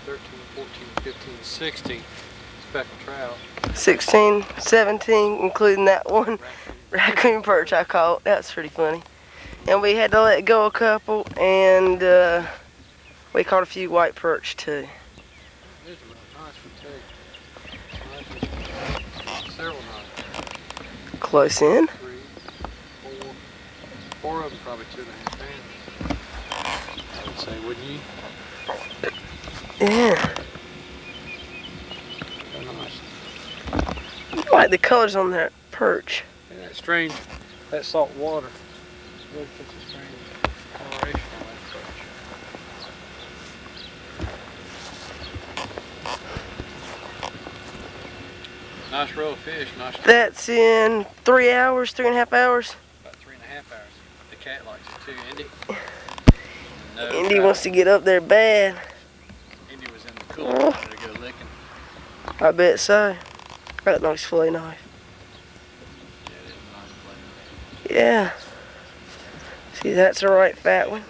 13, 14, 15, 16 speckled trout. 16, 17, including that one raccoon perch I caught. That's pretty funny. And we had to let go a couple, and we caught a few white perch too. This is a nice one too. Nice. Several nice. Close in. 3, 4. 4 of them probably 2.5 pounds. I would say, wouldn't you? Yeah. They're nice. I like the colors on that perch. And that strange, that salt water really puts a strange coloration on that perch. Nice row of fish. Nice. That's in 3 hours, 3.5 hours. About 3.5 hours. The cat likes it too, Indy. No Indy trout. wants to get up there bad. Indy was in the cooler water to go licking. I bet so. Got a nice fillet knife. Yeah, it is a nice play. Yeah. See, that's a right fat one.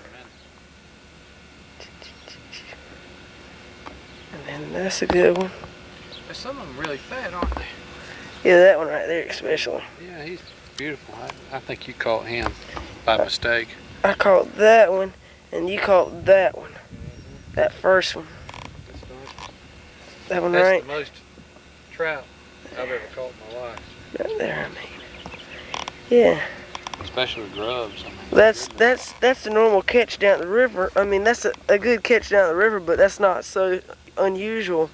And then that's a good one. But some of them really fat, aren't they? Yeah, that one right there especially. Yeah, he's beautiful. I think you caught him by mistake. I caught that one, and you caught that one. That first one. That one That's right the most trout I've ever caught in my life. right there, I mean. Yeah. Especially with grubs. I mean, That's the normal catch down the river. I mean, that's a good catch down the river, but that's not so unusual.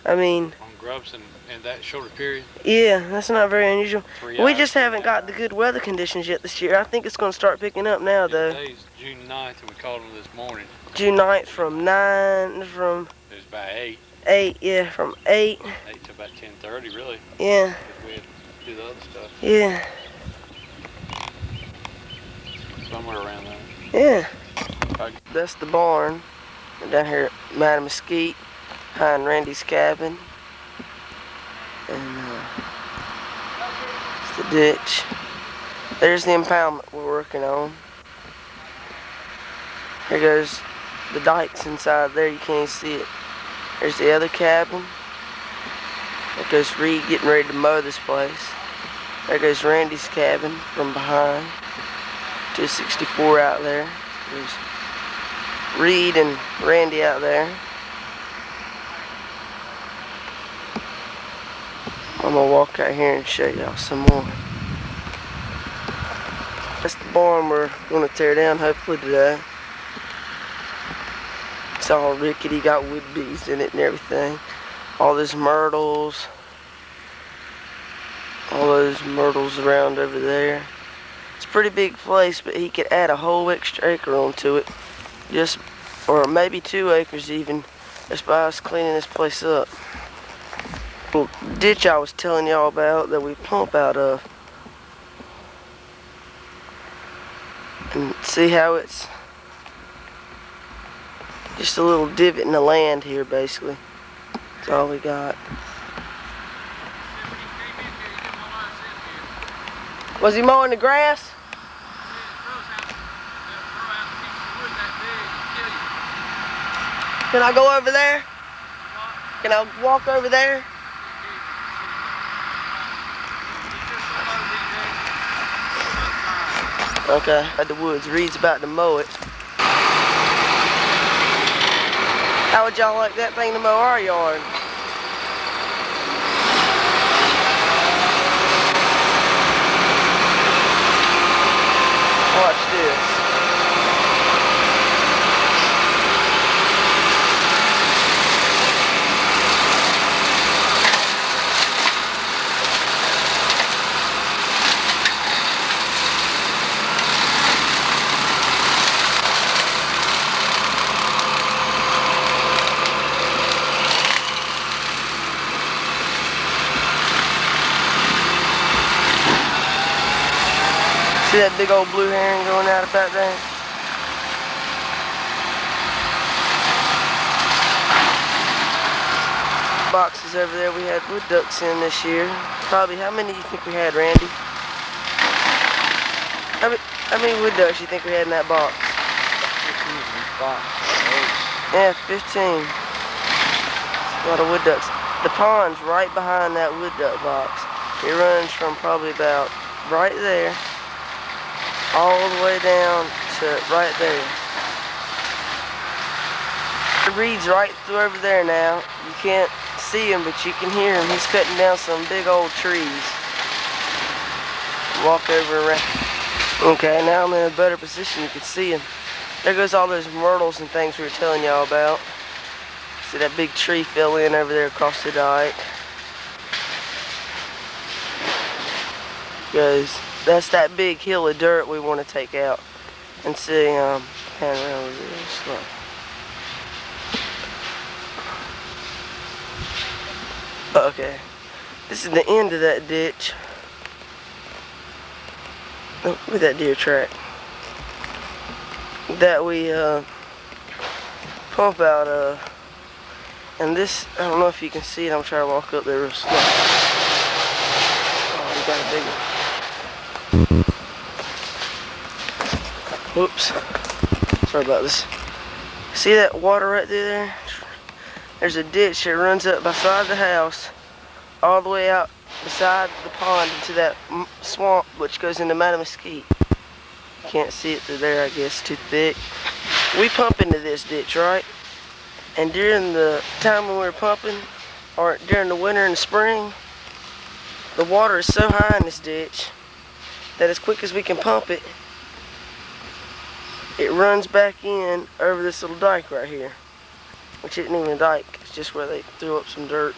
I mean, on grubs in that shorter period. yeah, that's not very unusual. 3 We hours, just haven't got the good weather conditions yet this year. I think it's going to start picking up now, though. Today's June 9th, and we caught them this morning. June 9th from 9, from It was about 8. 8, yeah, from 8. 8 to about 10:30, really. Yeah, Because we had to do the other stuff. yeah, Somewhere around there. yeah. That's the barn. We're down here at Mattamuskette, behind Randy's cabin. And it's the ditch. There's the impoundment we're working on. Here goes the dikes inside there. You can't even see it. There's the other cabin. There goes Reed getting ready to mow this place. There goes Randy's cabin from behind. 264 out there. There's Reed and Randy out there. I'm gonna walk out here and show y'all some more. That's the barn we're gonna tear down hopefully today. It's all rickety, got wood bees in it and everything. All those myrtles. All those myrtles around over there. It's a pretty big place, but he could add a whole extra acre onto it. Or maybe 2 acres even, just by us cleaning this place up. Little ditch I was telling y'all about that we pump out of. And see how it's just a little divot in the land here, basically. That's all we got. Was he mowing the grass? Can I go over there? Can I walk over there? Okay, at the woods. Reed's about to mow it. How would y'all like that thing to mow our yard? Watch this. See that big old blue herring going out about there? Boxes over there we had wood ducks in this year. Probably, how many do you think we had, Randy? How many wood ducks do you think we had in that box? 15 in each box. Yeah, 15. A lot of wood ducks. The pond's right behind that wood duck box. It runs from probably about right there all the way down to right there. The reed's right through over there now. You can't see him, but you can hear him. He's cutting down some big old trees. Walk over around. Okay, now I'm in a better position. You can see him. There goes all those myrtles and things we were telling y'all about. See that big tree fell in over there across the dike. Because that's that big hill of dirt we want to take out. And see, pan around over there slow. Okay, this is the end of that ditch. Oh, look at that deer track. That we pump out of. And this, I don't know if you can see it, I'm trying to walk up there real slow. Oh, we got a big one. Whoops. Sorry about this. See that water right through there? There's a ditch that runs up beside the house, all the way out beside the pond into that swamp, which goes into Mattamuskette. Can't see it through there, I guess, too thick. We pump into this ditch, right? And during the time when we're pumping, or during the winter and the spring, the water is so high in this ditch that as quick as we can pump it, it runs back in over this little dike right here. Which isn't even a dike, it's just where they threw up some dirt.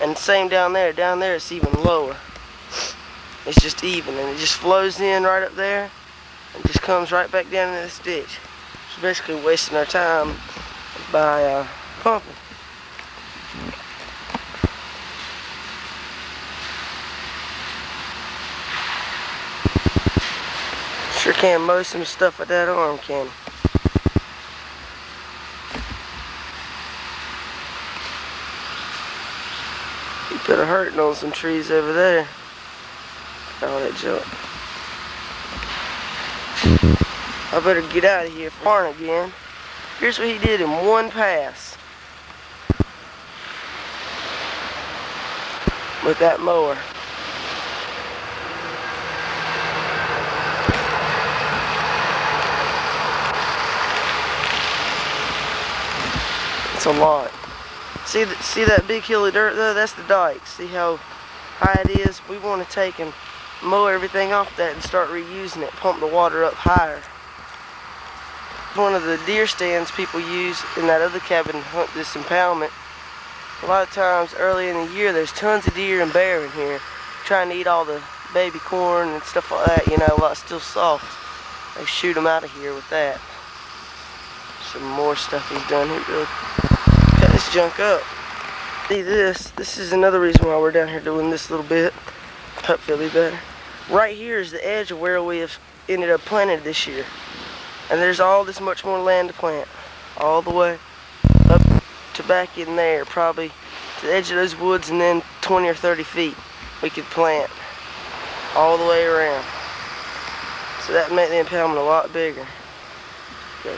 And same down there it's even lower. It's just even, and it just flows in right up there and just comes right back down into this ditch. It's basically wasting our time by pumping. Sure can mow some stuff with that arm, can you? You put a hurting on some trees over there. All that junk. I better get out of here for barn again. Here's what he did in one pass with that mower. It's a lot. See that big hill of dirt though? That's the dike. See how high it is? We want to take and mow everything off that and start reusing it, pump the water up higher. One of the deer stands people use in that other cabin to hunt this impoundment. A lot of times early in the year there's tons of deer and bear in here trying to eat all the baby corn and stuff like that, you know, while it's still soft. They shoot them out of here with that. Some more stuff he's done. He really cut this junk up. See this? This is another reason why we're down here doing this little bit. Hopefully better. Right here is the edge of where we have ended up planting this year. And there's all this much more land to plant. All the way up to back in there, probably to the edge of those woods, and then 20 or 30 feet we could plant all the way around. So that made the impoundment a lot bigger. Okay.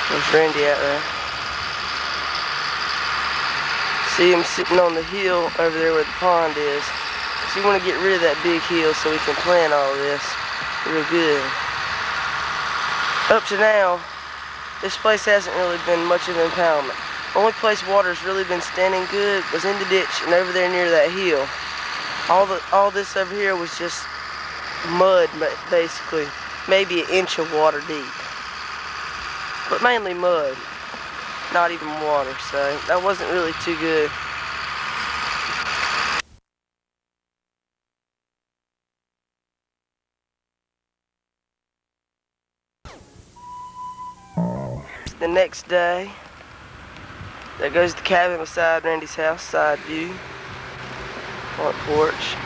Where's Randy at there? See him sitting on the hill over there where the pond is. So we want to get rid of that big hill so we can plant all this real good. Up to now, this place hasn't really been much of an impoundment. The only place water's really been standing good was in the ditch and over there near that hill. All this over here was just mud, basically. Maybe an inch of water deep. But mainly mud. Not even water, so that wasn't really too good. The next day, there goes the cabin beside Randy's house, side view, front porch,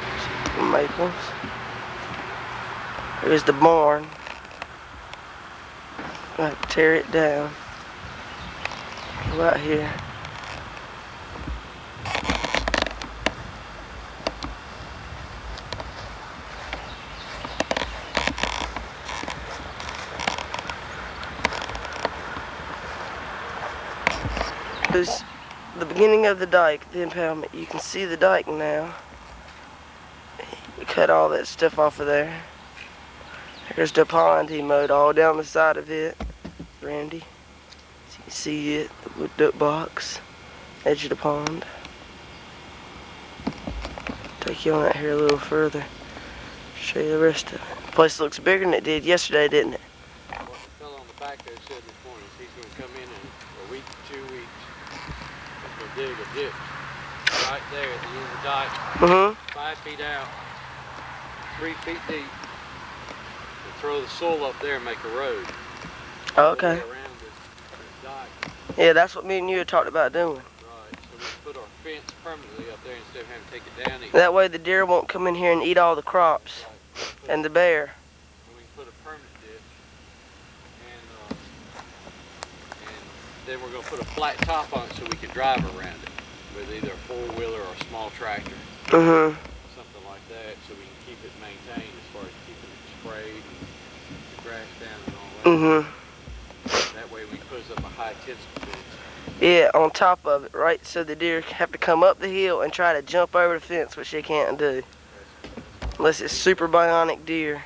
some maples. There's the barn. I have to tear it down. Right here. is the beginning of the dike, the impoundment. You can see the dike now. We cut all that stuff off of there. Here's the pond he mowed all down the side of it, Randy. So you can see it, the wood duck box, edge of the pond. Take you on out here a little further. Show you the rest of it. The place looks bigger than it did yesterday, didn't it? Well, the fellow on the back there said this morning he's going to come in a week to 2 weeks. He's going to dig a ditch right there at the end of the dike, 5 feet out, 3 feet deep, and throw the soil up there and make a road. Okay. Around this dike. Yeah, that's what me and you had talked about doing. Right, so we put our fence permanently up there instead of having to take it down. That way the deer won't come in here and eat all the crops. Right. And the bear. And we can put a permanent ditch. And then we're going to put a flat top on it so we can drive around it with either a four-wheeler or a small tractor. Something like that, so we can keep it maintained as far as keeping it sprayed and the grass down and all that. That way we can put up a high tension fence. Yeah, on top of it, right? So the deer have to come up the hill and try to jump over the fence, which they can't do. Unless it's super bionic deer.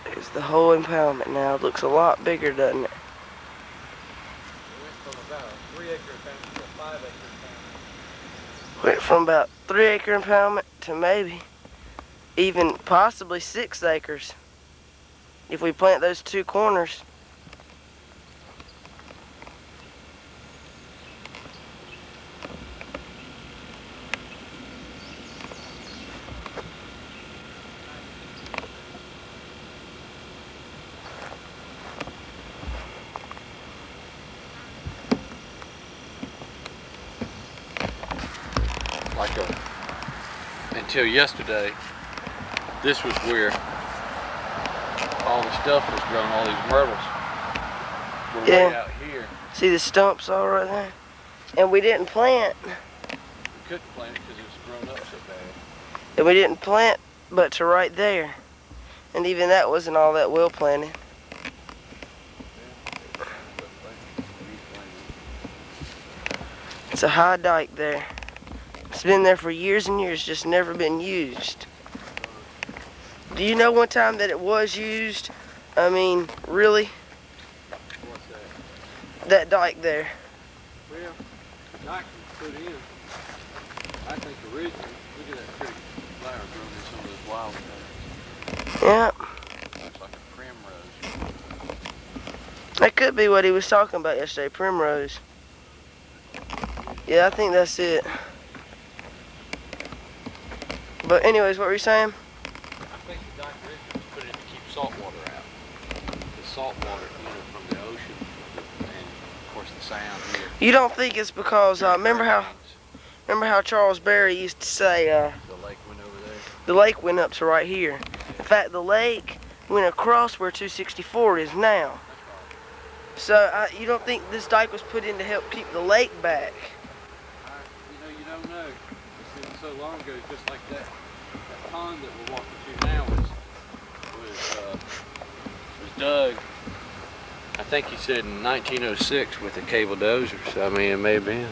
There's the whole impoundment now. It looks a lot bigger, doesn't it? Went from about a 3-acre impoundment to 5 acre impoundment. Went from about 3-acre impoundment to maybe even possibly 6 acres. If we plant those 2 corners. Until yesterday, this was where all the stuff was grown, all these myrtles were way out here. See the stumps all right there? And we didn't plant. We couldn't plant it because it was grown up so bad. And we didn't plant but to right there. And even that wasn't all that well planted. It's a high dike there. It's been there for years and years, just never been used. Do you know one time that it was used? I mean, really? What's that? That dike there. Well, the dike was put in, I think originally, look at that pretty flower growing in some of those wildflowers. Yeah. Looks like a primrose. That could be what he was talking about yesterday, primrose. Yeah, I think that's it. But anyways, what were you saying? I think the dike originally was put in to keep salt water out. The salt water, from the ocean, and of course the sound here. You don't think it's because remember how Charles Berry used to say the lake went over there? The lake went up to right here. In fact, the lake went across where 264 is now. So you don't think this dike was put in to help keep the lake back? You don't know. It's been so long ago, just like that pond that we're walking through now was dug. I think he said in 1906 with a cable dozer. So I mean, it may have been.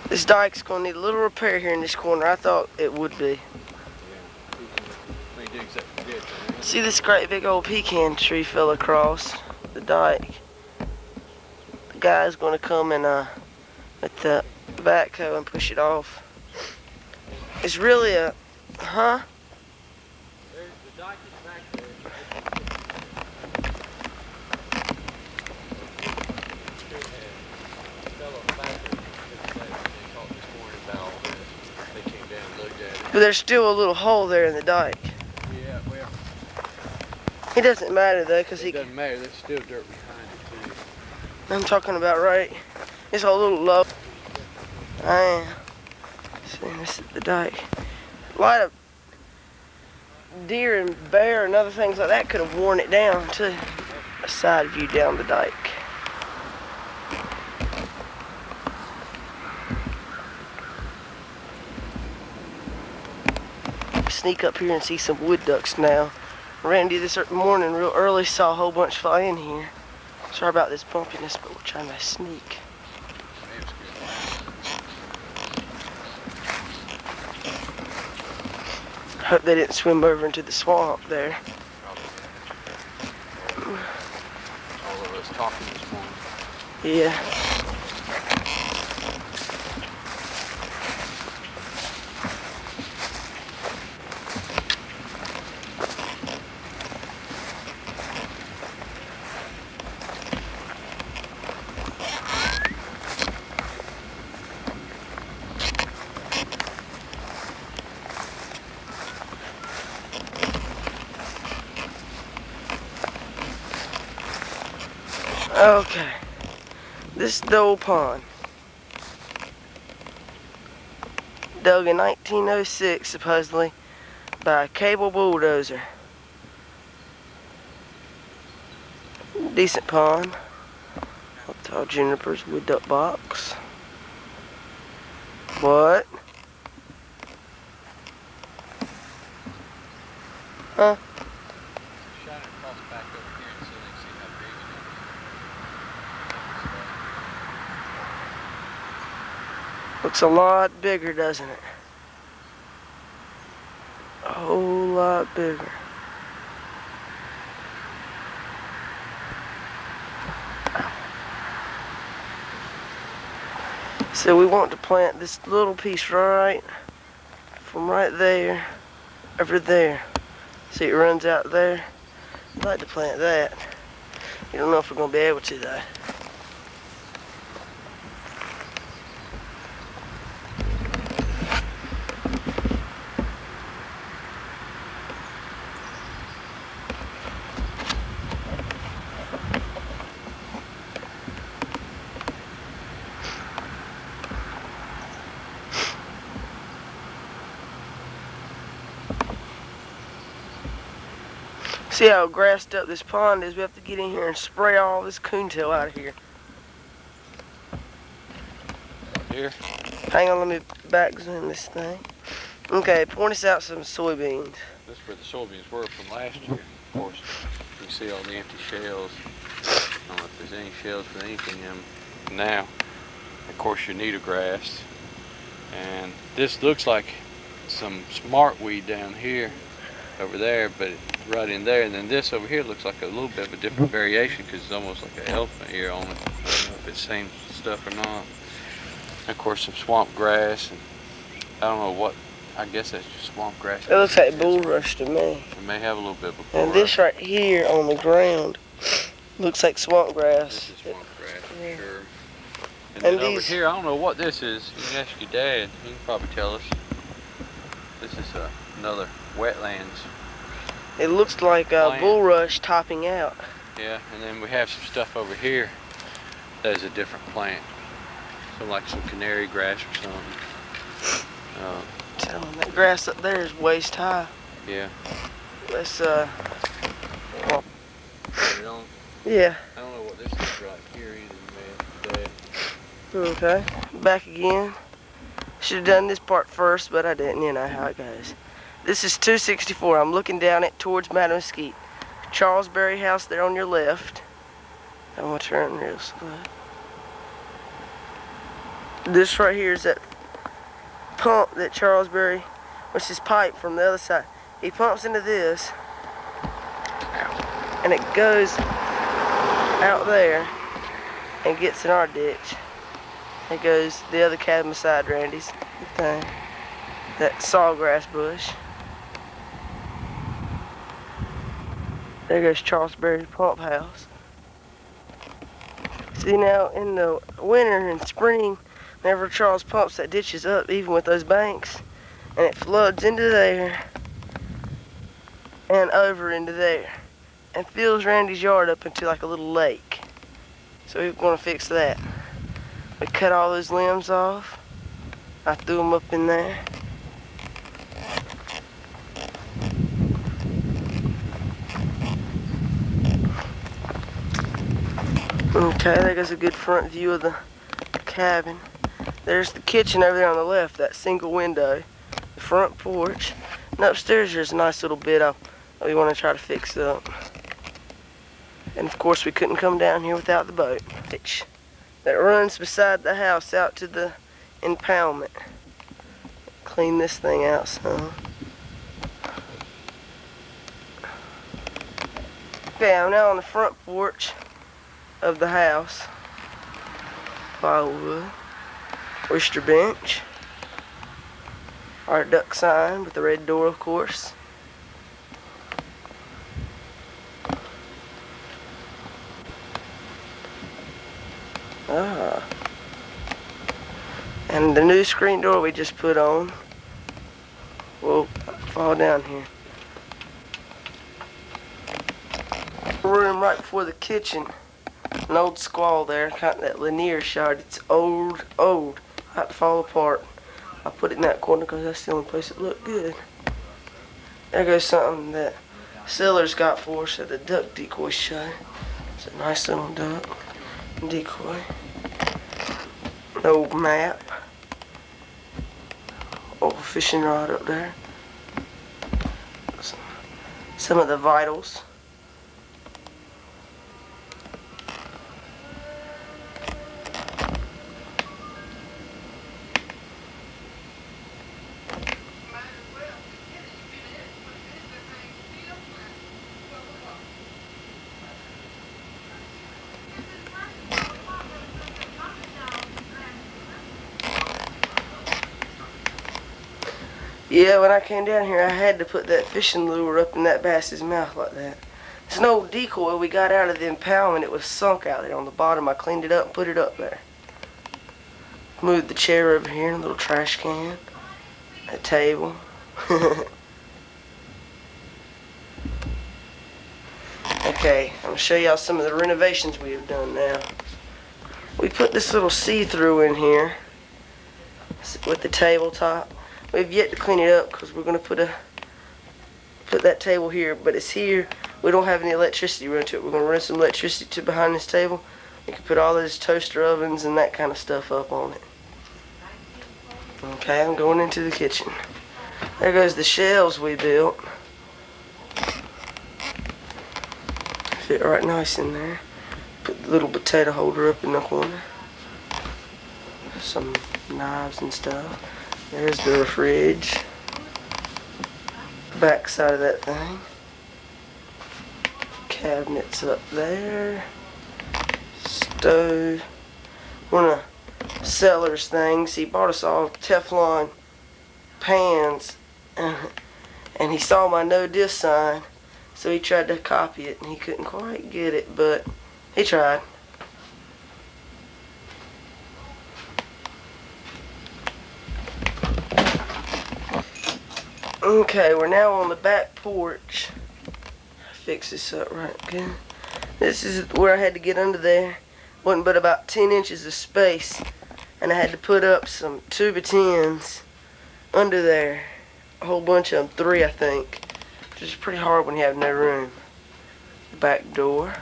This dike's gonna need a little repair here in this corner. I thought it would be. He digs that ditch. See this great big old pecan tree fell across the dike. The guy's gonna come and with the backhoe and push it off. It's really a, huh? There's the dike is back there. They came down and looked at it. But there's still a little hole there in the dike. Yeah, well. It doesn't matter though, cause It doesn't matter. There's still dirt behind it too. I'm talking about right. This whole little low. I am. See, this is the dike. A lot of deer and bear and other things like that could have worn it down too. A side view down the dike. Sneak up here and see some wood ducks now. Randy this morning real early saw a whole bunch fly in here. Sorry about this bumpiness, but we're trying to sneak. Hope they didn't swim over into the swamp there. All of us talking this morning. Yeah. Okay, this is the old pond. Dug in 1906, supposedly, by a cable bulldozer. Decent pond. Tall junipers, wood duck box. What? Huh? Shine it across back over here so they can see how big it is. Looks a lot bigger, doesn't it? A whole lot bigger. So we want to plant this little piece right from right there over there. See, it runs out there. I'd like to plant that. I don't know if we're going to be able to though. See how grassed up this pond is? We have to get in here and spray all this coontail out of here. Here? Hang on, let me back zoom this thing. Okay, point us out some soybeans. This is where the soybeans were from last year. Of course, you can see all the empty shells. I don't know if there's any shells for anything in them now. Of course, your needle grass. And this looks like some smartweed down here, over there, but right in there. And then this over here looks like a little bit of a different variation because it's almost like an elephant ear on it. I don't know if it's the same stuff or not. And of course, some swamp grass. And I don't know what. I guess that's just swamp grass. It looks like bulrush to me. It may have a little bit of a bulrush. And this right here on the ground looks like swamp grass. This is swamp grass for Yeah. sure. And And then over these- here, I don't know what this is. You can ask your dad. He can probably tell us. This is another wetlands. It looks like bulrush topping out. Yeah, and then we have some stuff over here that is a different plant. So like some canary grass or something. Tell them that grass up there is waist high. Yeah. Let's Put it on. yeah. I don't know what this is right here either, man. Okay. Back again. Should have done this part first, but I didn't. You know how it goes. This is 264. I'm looking down it towards Mattamuskette. Charlesbury House there on your left. I'm gonna turn real slow. This right here is that pump that Charlesbury, which is pipe from the other side. He pumps into this, and it goes out there and gets in our ditch. It goes the other cabin beside Randy's thing. That sawgrass bush. There goes Charlesbury pump house. See now, in the winter and spring, whenever Charles pumps, that ditch is up, even with those banks, and it floods into there and over into there, and fills Randy's yard up into like a little lake. So we're gonna fix that. We cut all those limbs off. I threw them up in there. Okay, there goes a good front view of the cabin. There's the kitchen over there on the left, that single window, the front porch. And upstairs there's a nice little bit we want to try to fix up. And of course we couldn't come down here without the boat, which that runs beside the house out to the impoundment. Clean this thing out some. Okay, I'm now on the front porch of the house. Firewood, oyster bench, our duck sign with the red door, of course. And the new screen door we just put on. Whoa, fall down here. Room right before the kitchen. An old squall there, kind of that linear shot. It's old. About to fall apart. I put it in that corner because that's the only place it looked good. There goes something that sellers got for us at the duck decoy show. It's a nice little duck decoy. An old map. Old fishing rod up there. Some of the vitals. Yeah, when I came down here, I had to put that fishing lure up in that bass's mouth like that. It's an old decoy we got out of the impoundment. It was sunk out there on the bottom. I cleaned it up and put it up there. Moved the chair over here, a little trash can, a table. Okay, I'm going to show y'all some of the renovations we have done now. We put this little see-through in here with the tabletop. We've yet to clean it up because we're going to put that table here, but it's here. We don't have any electricity run to it. We're going to run some electricity to behind this table. We can put all those toaster ovens and that kind of stuff up on it. Okay, I'm going into the kitchen. There goes the shelves we built. Fit right nice in there. Put the little potato holder up in the corner. Some knives and stuff. There's the fridge. Back side of that thing. Cabinets up there. Stove. One of Seller's things. He bought us all Teflon pans. And he saw my no diss sign. So he tried to copy it. And he couldn't quite get it. But he tried. Okay, we're now on the back porch. Fix this up right again. This is where I had to get under there. Wasn't but about 10 inches of space. And I had to put up some 2x10s under there. A whole bunch of them, 3 I think. Which is pretty hard when you have no room. The back door.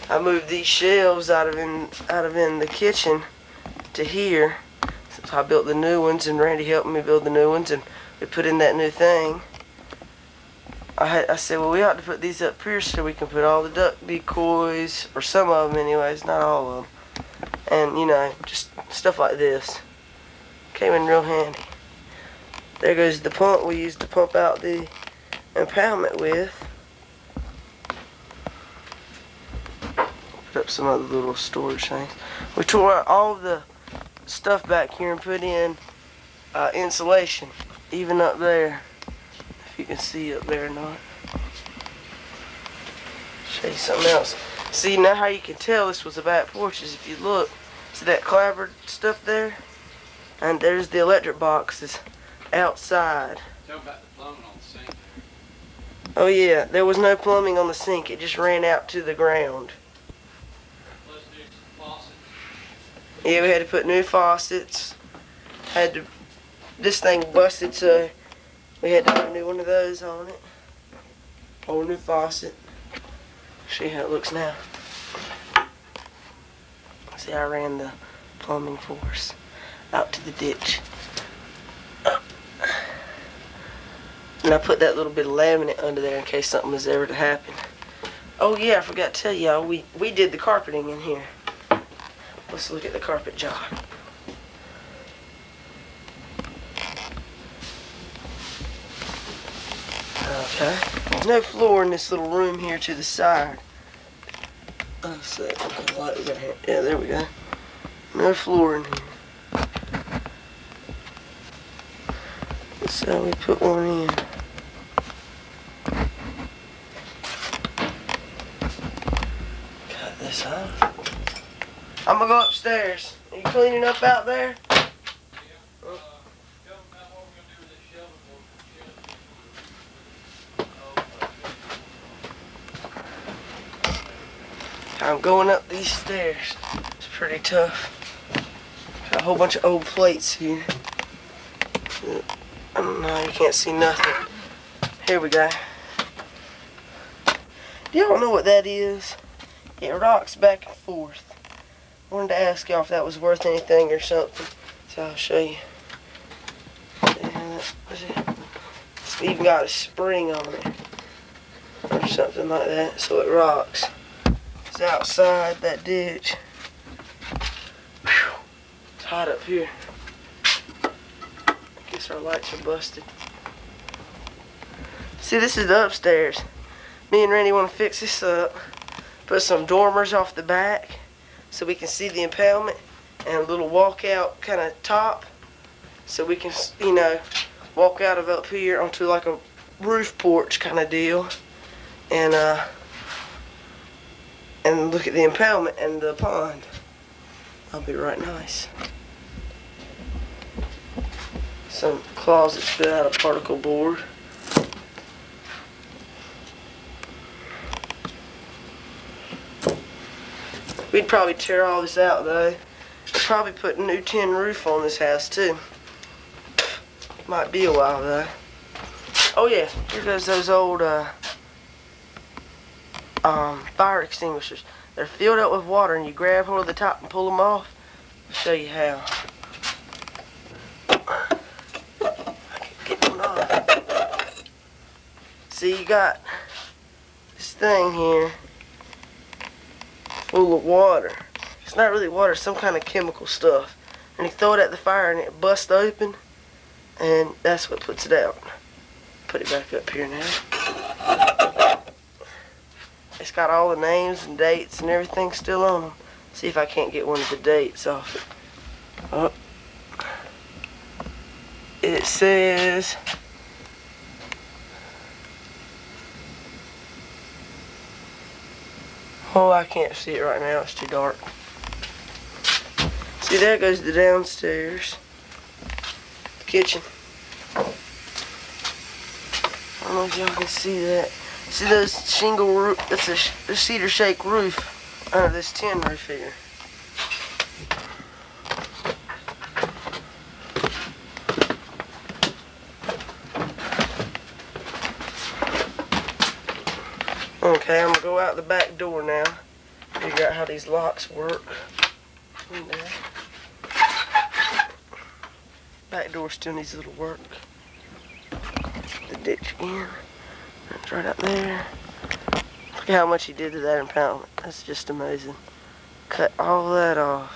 I moved these shelves out of in the kitchen to here. So I built the new ones and Randy helped me build the new ones and we put in that new thing. I said, well, we ought to put these up here so we can put all the duck decoys, or some of them anyways, not all of them. And, you know, just stuff like this. Came in real handy. There goes the pump we used to pump out the impoundment with. Put up some other little storage things. We tore out all the stuff back here and put in insulation. Even up there, if you can see up there or not. Show you something else. See, now how you can tell this was a back porch is if you look, see that clapboard stuff there? And there's the electric boxes outside. Tell about the plumbing on the sink there. Oh yeah, there was no plumbing on the sink. It just ran out to the ground. Let's do some faucets. Yeah, we had to put new faucets. This thing busted, so we had to put a new one of those on it. Whole new faucet. See how it looks now. See, I ran the plumbing force out to the ditch. And I put that little bit of laminate under there in case something was ever to happen. Oh yeah, I forgot to tell y'all, we did the carpeting in here. Let's look at the carpet job. Okay. There's no floor in this little room here to the side. Let's see. What light we got here? Yeah, there we go. No floor in here. So we put one in. Cut this off. I'm gonna go upstairs. Are you cleaning up out there? I'm going up these stairs. It's pretty tough. Got a whole bunch of old plates here. I don't know, you can't see nothing. Here we go. Do y'all know what that is? It rocks back and forth. I wanted to ask y'all if that was worth anything or something. So I'll show you. It's even got a spring on it. Or something like that, so it rocks. It's outside that ditch. Whew. It's hot up here. I guess our lights are busted. See, this is the upstairs. Me and Randy want to fix this up. Put some dormers off the back so we can see the impalement, and a little walkout kind of top so we can, you know, walk out of up here onto like a roof porch kind of deal, and look at the impoundment and the pond. That'll be right nice. Some closets built out of particle board. We'd probably tear all this out though. We'd probably put a new tin roof on this house too. Might be a while though. Oh yeah, here goes those old fire extinguishers. They're filled up with water and you grab hold of the top and pull them off. I'll show you how. I can get one off. See, you got this thing here full of water. It's not really water, it's some kind of chemical stuff. And you throw it at the fire and it busts open, and that's what puts it out. Put it back up here now. It's got all the names and dates and everything still on them. See if I can't get one of the dates off it. Oh. It says oh, I can't see it right now, it's too dark. See, there goes the downstairs. The kitchen. I don't know if y'all can see that. See those shingle roof, that's a cedar shake roof under this tin roof here. Okay, I'm gonna go out the back door now. Figure out how these locks work. In there. Back door still needs a little work. The ditch in. It's right out there. Look at how much he did to that impoundment. That's just amazing. Cut all that off.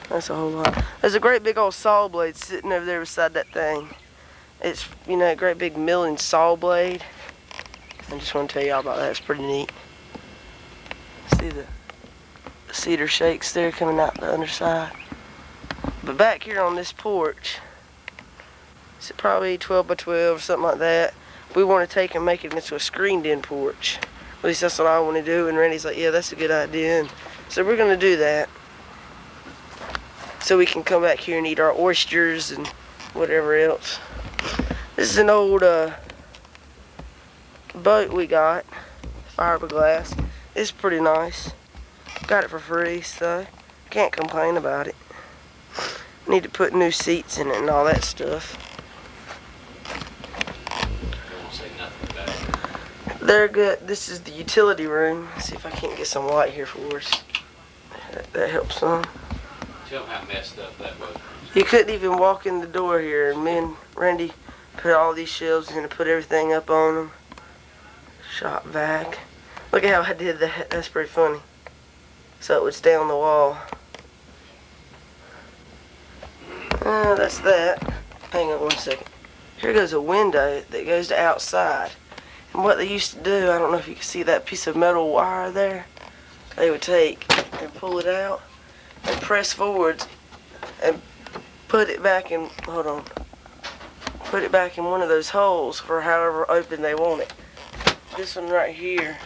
That's a whole lot. There's a great big old saw blade sitting over there beside that thing. It's, you know, a great big milling saw blade. I just want to tell y'all about that. It's pretty neat. See the cedar shakes there coming out the underside. But back here on this porch, it's probably 12 by 12 or something like that. We want to take and make it into a screened-in porch. At least that's what I want to do. And Randy's like, yeah, that's a good idea. And so we're going to do that. So we can come back here and eat our oysters and whatever else. This is an old boat we got, fiberglass. It's pretty nice. Got it for free, so can't complain about it. Need to put new seats in it and all that stuff. Don't say nothing about it. They're good. This is the utility room. Let's see if I can't get some light here for us. That helps some. Tell them how messed up that was. You couldn't even walk in the door here, and me and Randy put all these shelves in and put everything up on them. Shop vac. Look at how I did that. That's pretty funny. So it would stay on the wall. That's that. Hang on one second. Here goes a window that goes to outside. And what they used to do, I don't know if you can see that piece of metal wire there. They would take and pull it out and press forwards and put it back in, hold on, put it back in one of those holes for however open they want it. This one right here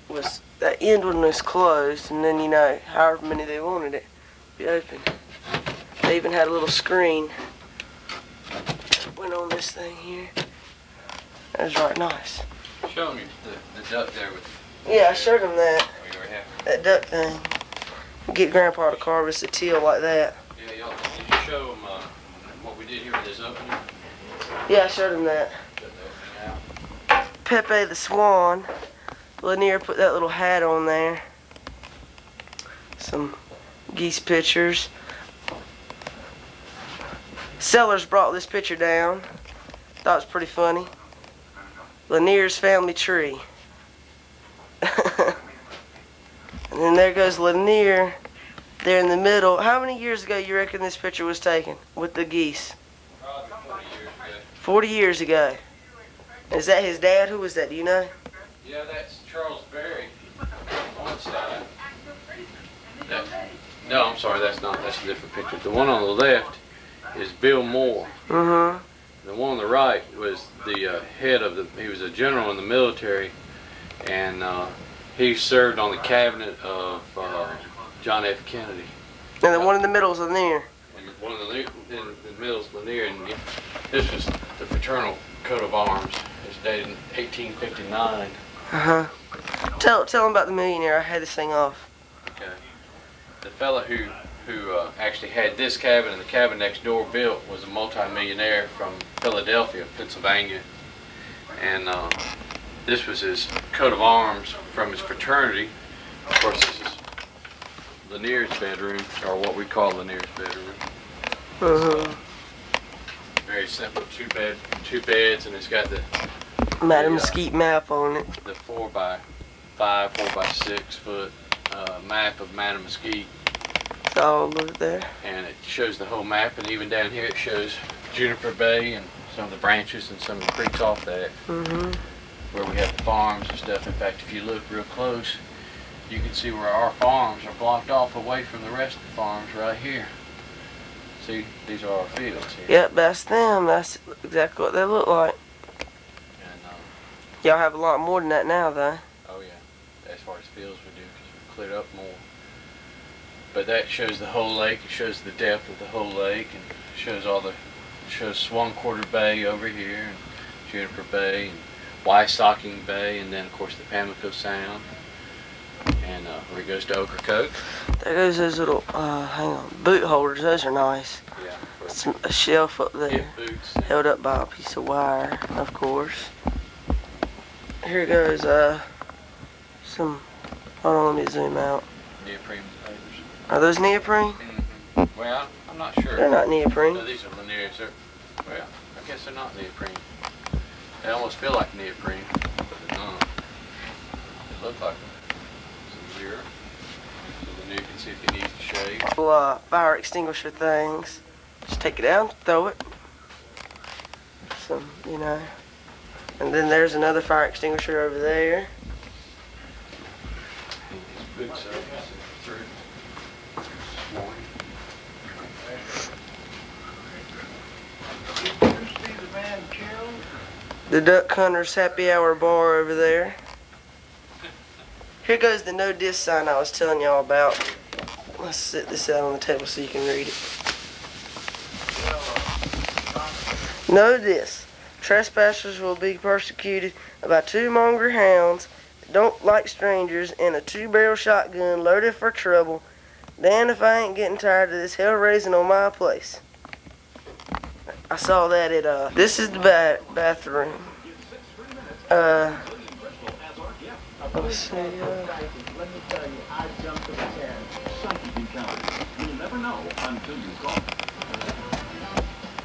was, that end one was closed, and then, you know, however many they wanted it to be open. They even had a little screen that went on this thing here. That was right nice. Show me the duck there with. Yeah, I showed him that. Oh, you already have. That duck thing. Get Grandpa to carve us a teal like that. Yeah, y'all. Did you show him what we did here with this opening? Yeah, I showed him that. Shut the opening out. Pepe the Swan. Lanier put that little hat on there. Some geese pictures. Sellers brought this picture down. Thought it was pretty funny. Lanier's family tree. And then there goes Lanier there in the middle. How many years ago you reckon this picture was taken with the geese? Probably 40 years ago. 40 years ago. Is that his dad? Who was that? Do you know? Yeah, that's Charles Berry on one side. No, I'm sorry, that's not. That's a different picture. The one on the left is Bill Moore. Mm-hmm. The one on the right was the head of the. He was a general in the military, and he served on the cabinet of John F. Kennedy. And the one in the middle is Lanier. And one of in the middle is Lanier, and this was the fraternal coat of arms. It's dated 1859. Uh-huh. Tell him about the millionaire. I had this thing off. Okay. The fella who actually had this cabin and the cabin next door built was a multi-millionaire from Philadelphia, Pennsylvania. And this was his coat of arms from his fraternity. Of course, this is Lanier's bedroom, or what we call Lanier's bedroom. Uh-huh. Very simple, two beds, and it's got the Mattamuskette map on it. The 4x5, 4x6 foot map of Mattamuskette. It's all over there. And it shows the whole map, and even down here it shows Juniper Bay and some of the branches and some of the creeks off that. Mm-hmm. Where we have the farms and stuff. In fact, if you look real close, you can see where our farms are blocked off away from the rest of the farms right here. See, these are our fields here. Yep, that's them. That's exactly what they look like. And, y'all have a lot more than that now, though. oh yeah, as far as fields we do, because we've cleared up more. But that shows the whole lake. It shows the depth of the whole lake, and shows shows Swan Quarter Bay over here, and Juniper Bay, and Wysocking Bay, and then of course the Pamlico Sound, and where it goes to Ocracoke. There goes those little, hang on, boot holders. Those are nice. Yeah. A shelf up there, Boots. held up by a piece of wire, of course. Here goes some. Hold on, let me zoom out. Neoprene papers. Are those neoprene? Mm-hmm. Well, I'm not sure. They're not neoprene. No, these are Lanier's. Well, I guess they're not neoprene. They almost feel like neoprene, but they're not. They look like some zero. So then you can see if you need to shade. Little fire extinguisher things. Just take it out, throw it. Some, you know. And then there's another fire extinguisher over there. These boots are through. The Duck Hunter's Happy Hour bar over there. Here goes the no diss sign I was telling y'all about. Let's sit this out on the table so you can read it. No diss. Trespassers will be persecuted by two mongrel hounds that don't like strangers and a 2-barrel shotgun loaded for trouble. Damn if I ain't getting tired of this hell raising on my place. I saw that at, this is the bathroom. Let's see,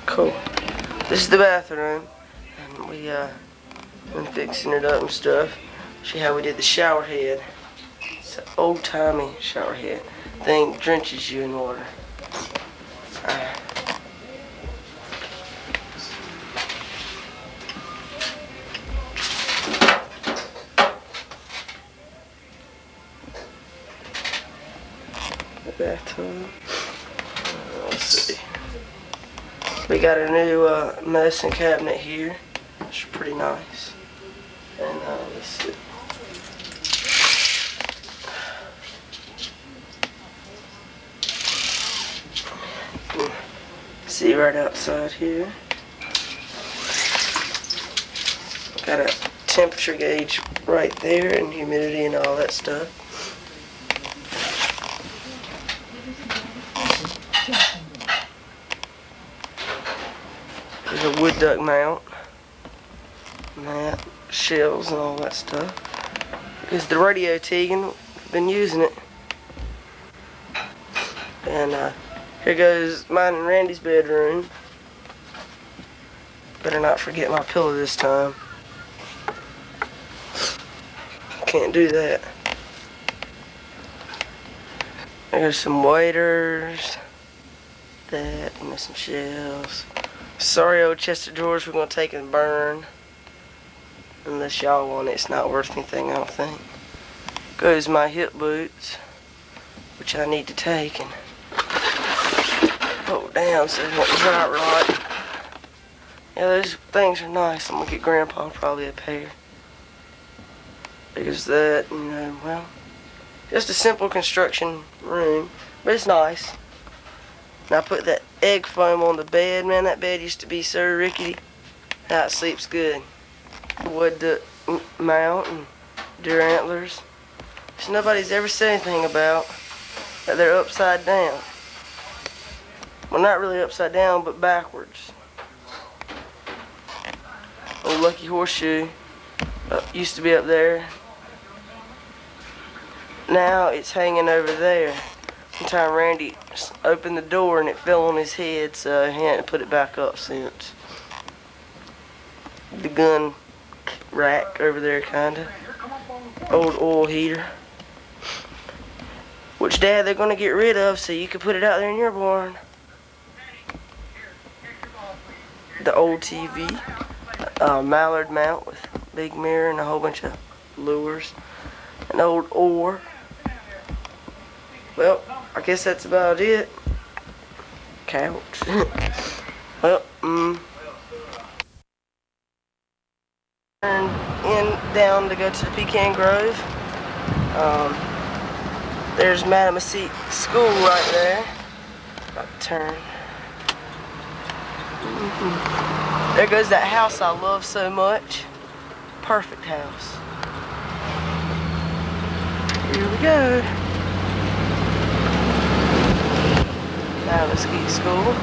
cool. This is the bathroom. And we, and fixing it up and stuff. See how we did the shower head. It's an old-timey shower head. Thing drenches you in water. The bathtub. Let's see. We got a new medicine cabinet here. It's pretty nice. And let's see. See right outside here. Got a temperature gauge right there and humidity and all that stuff. There's a wood duck mount. And that, shelves and all that stuff. There's the radio Tegan. Been using it. And here goes mine and Randy's bedroom. Better not forget my pillow this time. Can't do that. There's some waiters. That, and there's some shelves. Sorry, old chest of drawers we're going to take and burn. Unless y'all want it, it's not worth anything, I don't think. Goes my hip boots, which I need to take and hold down so it won't dry rot. Yeah, those things are nice. I'm going to get Grandpa probably a pair. There's that, you know, well, just a simple construction room, but it's nice. And I put that egg foam on the bed. Man, that bed used to be so rickety. Now it sleeps good. Wood duck mount and deer antlers. Which nobody's ever said anything about that they're upside down. Well, not really upside down, but backwards. Old Lucky Horseshoe used to be up there. Now it's hanging over there. One time Randy opened the door and it fell on his head, so he had to put it back up since. The gun rack over there, kinda. Old oil heater. Which, Dad, they're gonna get rid of so you can put it out there in your barn. The old TV. Mallard mount with big mirror and a whole bunch of lures. An old oar. Well, I guess that's about it. Couch. Well, Turn down to go to the Pecan Grove. There's Mattamuskette School right there. About to turn. There goes that house I love so much. Perfect house. Here we go. Mattamuskette School.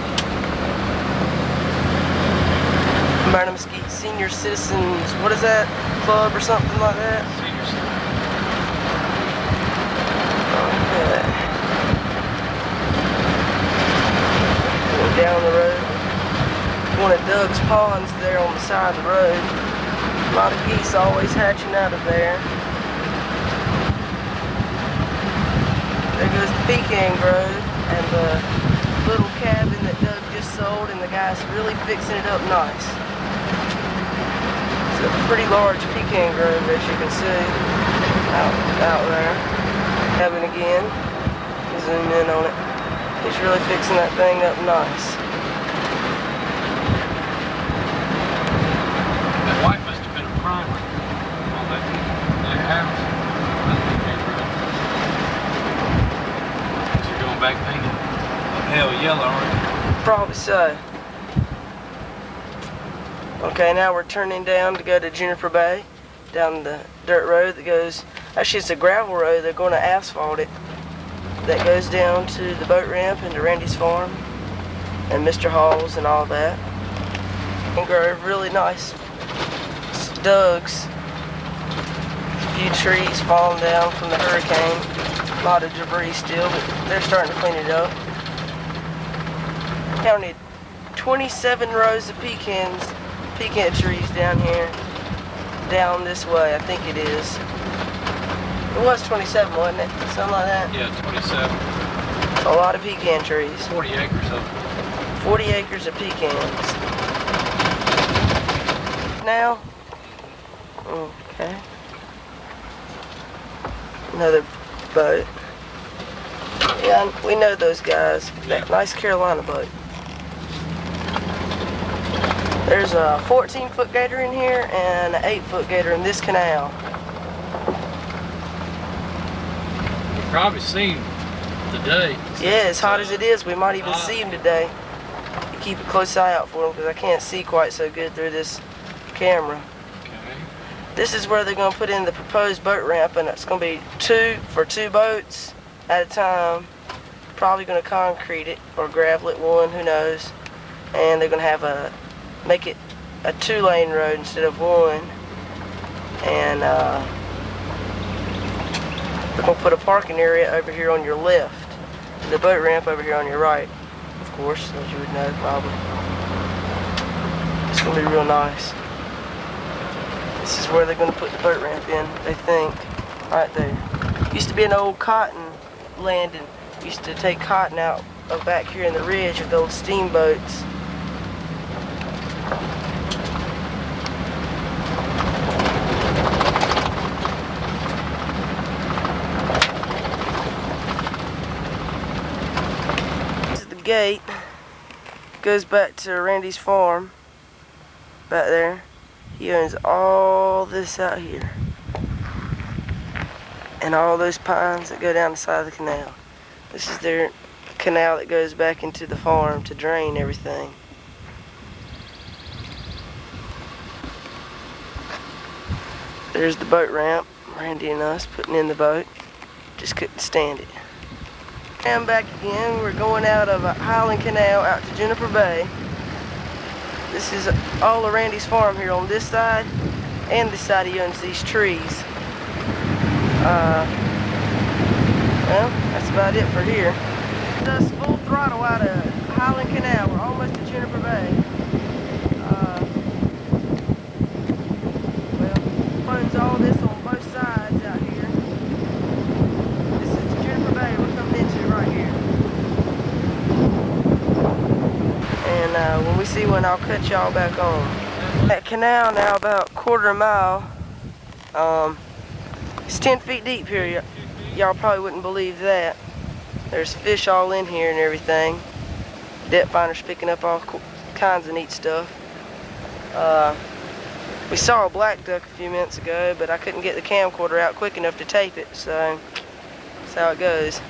Mattamuskette Senior Citizens, what is that? Club or something like that? Senior citizen. Going down the road. One of Doug's ponds there on the side of the road. A lot of geese always hatching out of there. There goes the Pecan Grove and the little cabin that Doug just sold, and the guy's really fixing it up nice. It's a pretty large pecan grove, as you can see, out there. Cabin again. Zoom in on it. He's really fixing that thing up nice. That white must have been a primer on that house. So you're going back painting? Hell, yellow, aren't you? Probably so. Okay, now we're turning down to go to Juniper Bay, down the dirt road that goes, actually it's a gravel road, they're going to asphalt it, that goes down to the boat ramp and to Randy's farm, and Mr. Hall's and all that. And Grove, really nice. It's Doug's. A few trees falling down from the hurricane, a lot of debris still, but they're starting to clean it up. Counted 27 rows of pecan trees down here. down this way. I think it is. It was 27, wasn't it? Something like that? Yeah, 27. A lot of pecan trees. 40 acres of them. 40 acres of pecans. Now? Okay. Another boat. Yeah, we know those guys. That nice Carolina boat. There's a 14-foot gator in here and an 8-foot gator in this canal. You've probably seen today. Yeah, as hot as it is, we might even see them today. You keep a close eye out for them because I can't see quite so good through this camera. Okay. This is where they're going to put in the proposed boat ramp, and it's going to be two boats at a time. Probably going to concrete it or gravel it, one, who knows. And they're going to make it a 2-lane road instead of one. And we're going to put a parking area over here on your left. The boat ramp over here on your right, of course, as you would know probably. It's going to be real nice. This is where they're going to put the boat ramp in, they think. Right there. Used to be an old cotton landing. Used to take cotton out of back here in the ridge with old steamboats. This is the gate. Goes back to Randy's farm. Back there. He owns all this out here. And all those pines that go down the side of the canal. This is their canal that goes back into the farm to drain everything. There's the boat ramp. Randy and us putting in the boat. Just couldn't stand it. And back again. We're going out of Highland Canal out to Juniper Bay. This is all of Randy's farm here on this side, and this side he owns these trees. Well, that's about it for here. Just full throttle out of Highland Canal. We're almost to Juniper Bay. Well, owns all this on both sides out here. This is Juniper Bay we're coming into right here. And when we see one, I'll cut y'all back on. That canal now about 1/4 mile. It's 10 feet deep here. Y'all probably wouldn't believe that. There's fish all in here and everything. Depth finder's picking up all kinds of neat stuff. We saw a black duck a few minutes ago, but I couldn't get the camcorder out quick enough to tape it, so that's how it goes.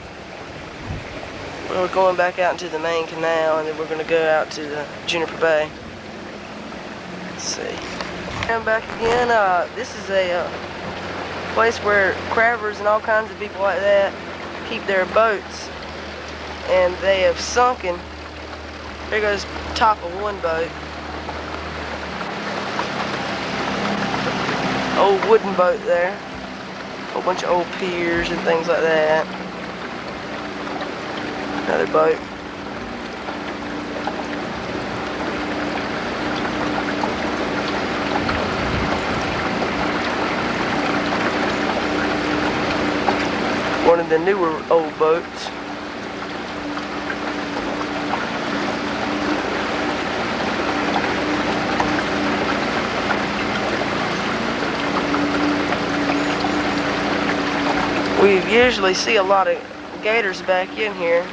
We're going back out into the main canal, and then we're going to go out to the Juniper Bay. Let's see. Come back again. This is a place where crabbers and all kinds of people like that keep their boats, and they have sunken. There goes the top of one boat. Old wooden boat there. A whole bunch of old piers and things like that. Another boat. One of the newer old boats. We usually see a lot of gators back in here.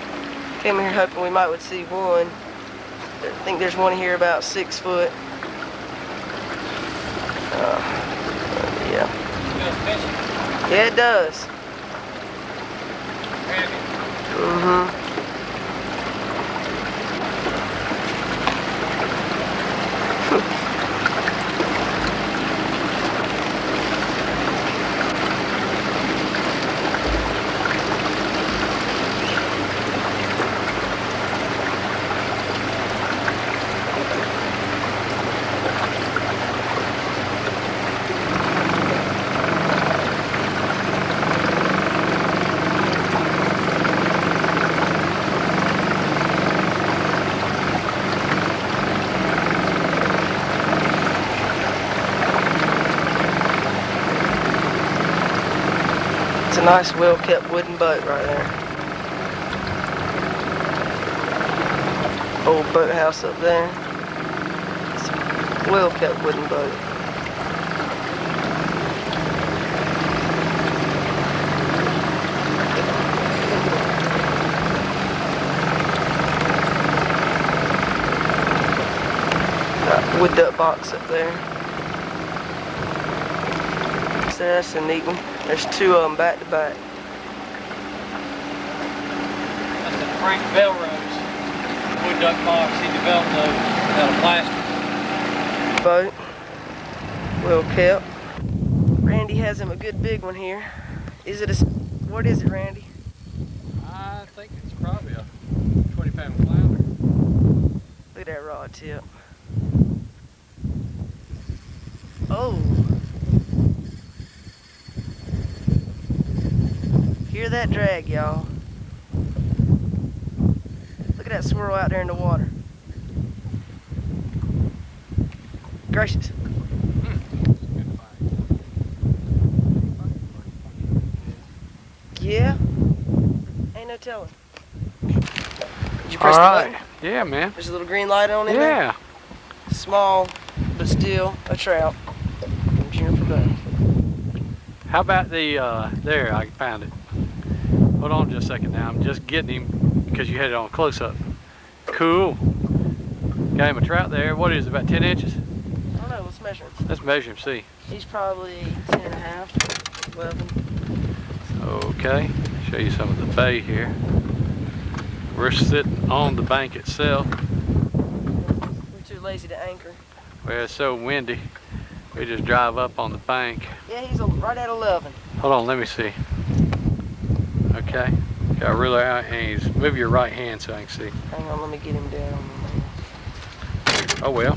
Came here hoping we might would see one. I think there's one here about 6 foot. Yeah. Yeah, it does. Mm-hmm. It's a nice, well-kept wooden boat right there. Old boathouse up there. It's a well-kept wooden boat. Got wood duck box up there. So that's a neat one. There's two of them back to back. That's the Frank Belrose wood duck box. He developed those out of plastic. Boat, well kept. Randy has him a good big one here. Is it a, what is it, Randy? I think it's probably a 20-pound flounder. Look at that rod tip. Oh. Hear that drag, y'all. Look at that swirl out there in the water. Gracious. Yeah? Ain't no telling. Did you press the button? Yeah, man. There's a little green light on it there? Yeah. Small, but still a trout. From Juniper Bay. How about the, there, I found it. Hold on just a second now. I'm just getting him because you had it on close up. Cool. Got him a trout there. What is it, about 10 inches? I don't know, let's measure him. Let's measure him, see. He's probably 10 and a half, 11. Okay, show you some of the bay here. We're sitting on the bank itself. We're too lazy to anchor. Well, it's so windy. We just drive up on the bank. Yeah, he's right at 11. Hold on, let me see. Okay, got a ruler out and he's, move your right hand so I can see. Hang on, let me get him down. Oh well.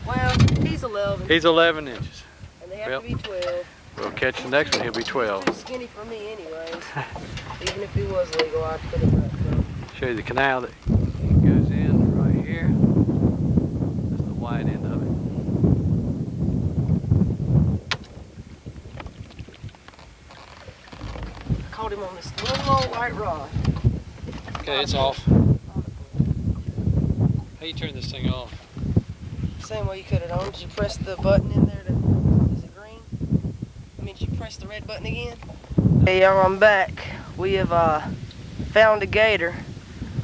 Well, he's 11. He's 11 inches. And they have to be 12. We'll catch the next one, he'll be 12. He's too skinny for me anyways. Even if he was legal, I'd put him right there. Show you the canal that goes in right here. That's the wide end of it. I caught him on this little old white rod. Okay, it's off. How you turn this thing off? Same way you cut it on. Did you press the button in there to, is it green? I mean, did you press the red button again? Hey y'all, I'm back. We have found a gator.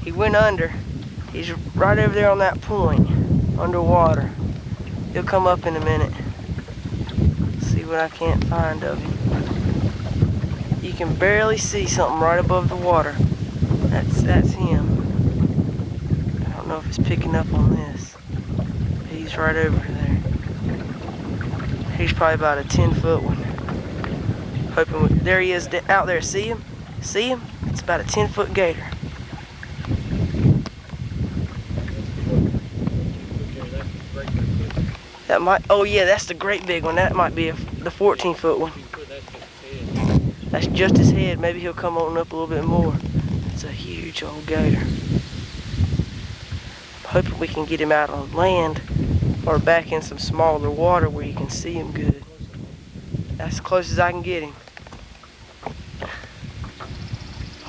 He went under. He's right over there on that point, underwater. He'll come up in a minute. See what I can't find of him. You can barely see something right above the water. That's him. I don't know if it's picking up on this. He's right over there. He's probably about a 10-foot one. Hoping there he is out there. See him? See him? It's about a 10-foot gator. That might. Oh yeah, that's the great big one. That might be the 14-foot one. That's just his head. Maybe he'll come on up a little bit more. It's a huge old gator. I'm hoping we can get him out on land or back in some smaller water where you can see him good. That's as close as I can get him.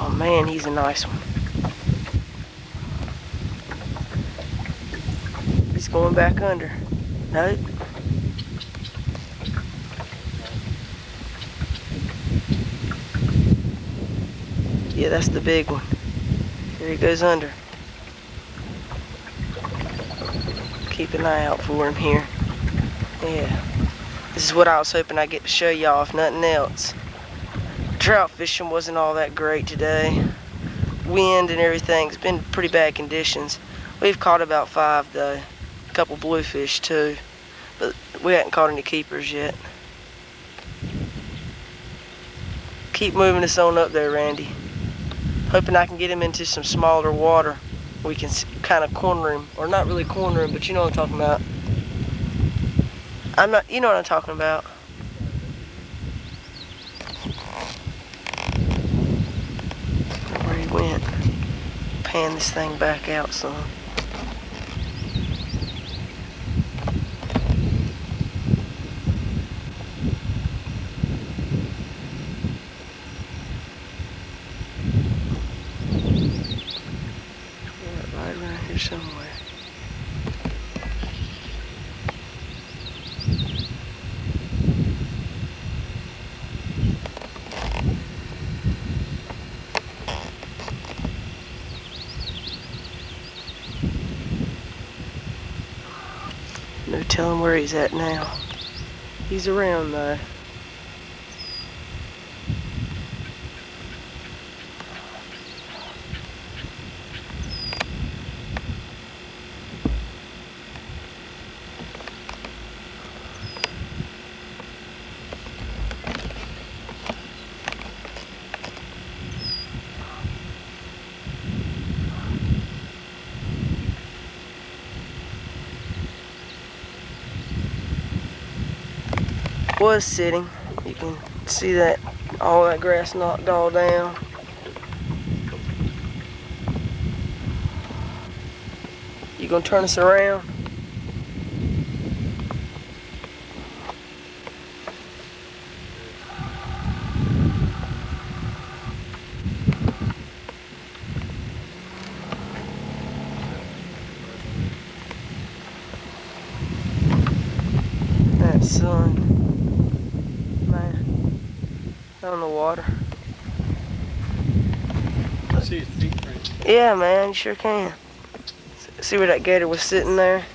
Oh man, he's a nice one. He's going back under. Nope. Yeah, that's the big one. Here he goes under. Keep an eye out for him here. Yeah. This is what I was hoping I'd get to show y'all, if nothing else. Trout fishing wasn't all that great today. Wind and everything. It's been pretty bad conditions. We've caught about 5 though. A couple bluefish too. But we haven't caught any keepers yet. Keep moving us on up there, Randy. Hoping I can get him into some smaller water. We can kind of corner him, or not really corner him, but you know what I'm talking about. You know what I'm talking about. Where he went. Pan this thing back out some. tell him where he's at now. He's around though. Was sitting. You can see that all that grass knocked all down. You gonna turn us around? That sun. On the water. I see his feet print. Yeah, man, you sure can. See where that gator was sitting there?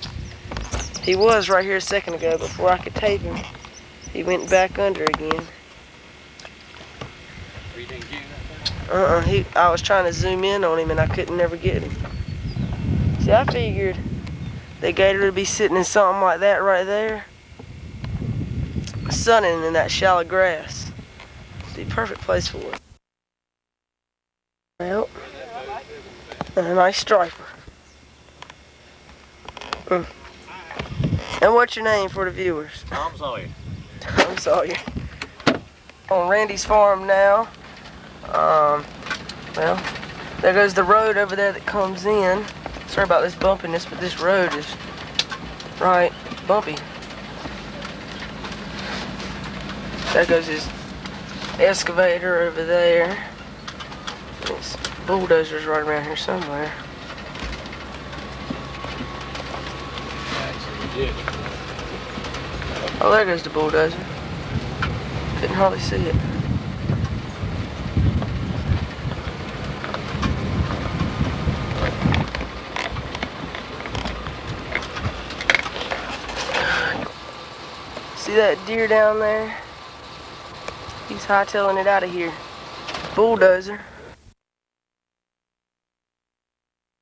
He was right here a second ago before I could tape him. He went back under again. You didn't get that? I was trying to zoom in on him and I couldn't never get him. See, I figured the gator would be sitting in something like that right there, sunning in that shallow grass. The perfect place for it. Well, and a nice striper. And what's your name for the viewers? Tom Sawyer. Tom Sawyer. On Randy's farm now. Well, there goes the road over there that comes in. Sorry about this bumpiness, but this road is right bumpy. There goes his excavator over there. This bulldozer's right around here somewhere. Oh, there goes the bulldozer. Couldn't hardly see it. See that deer down there? He's hightailing it out of here. Bulldozer.